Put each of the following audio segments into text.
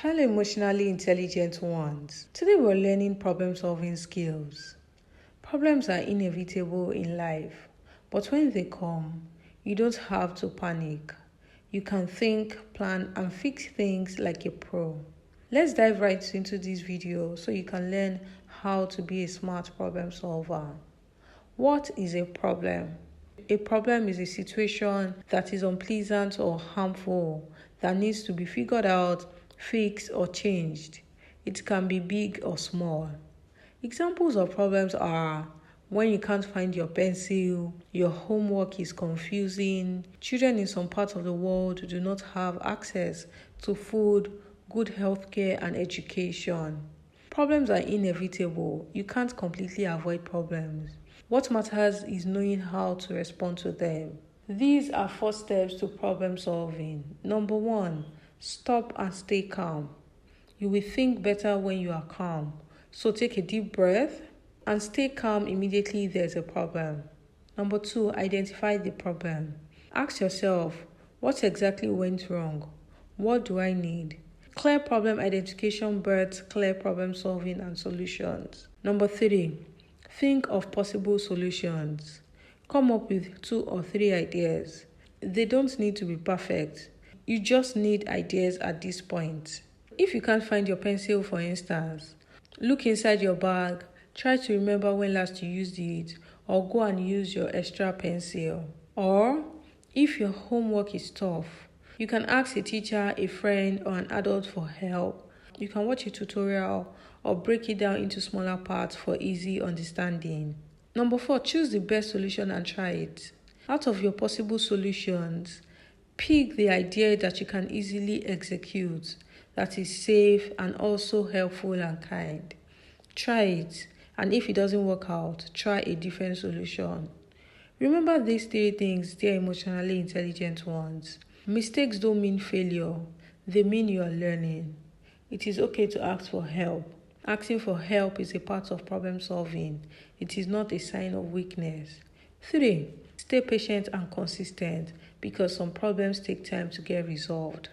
Hello, emotionally intelligent ones. Today we're learning problem solving skills. Problems are inevitable in life, but when they come, you don't have to panic. You can think, plan, and fix things like a pro. Let's dive right into this video so you can learn how to be a smart problem solver. What is a problem? A problem is a situation that is unpleasant or harmful that needs to be figured out, fixed, or changed. It can be big or small. Examples of problems are when you can't find your pencil, your homework is confusing, children in some parts of the world do not have access to food, good healthcare, and education. Problems are inevitable. You can't completely avoid problems. What matters is knowing how to respond to them. These are 4 steps to problem solving. Number 1, stop and stay calm. You will think better when you are calm. So take a deep breath and stay calm immediately there's a problem. Number 2, identify the problem. Ask yourself, what exactly went wrong? What do I need? Clear problem identification births clear problem solving and solutions. Number 3, think of possible solutions. Come up with 2 or 3 ideas. They don't need to be perfect. You just need ideas at this point. If you can't find your pencil, for instance, look inside your bag, try to remember when last you used it, or go and use your extra pencil. Or, if your homework is tough, you can ask a teacher, a friend, or an adult for help. You can watch a tutorial or break it down into smaller parts for easy understanding. Number 4, choose the best solution and try it. Out of your possible solutions, pick the idea that you can easily execute, that is safe and also helpful and kind. Try it, and if it doesn't work out, try a different solution. Remember these 3 things, dear emotionally intelligent ones. Mistakes don't mean failure, they mean you are learning. It is okay to ask for help. Asking for help is a part of problem solving. It is not a sign of weakness. 3, stay patient and consistent because some problems take time to get resolved.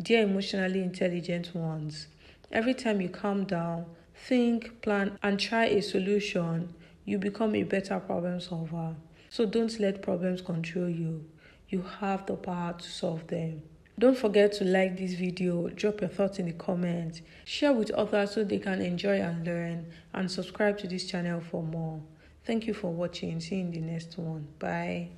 Dear emotionally intelligent ones, every time you calm down, think, plan, and try a solution, you become a better problem solver. So don't let problems control you. You have the power to solve them. Don't forget to like this video, drop your thoughts in the comments, share with others so they can enjoy and learn, and subscribe to this channel for more. Thank you for watching. See you in the next one. Bye.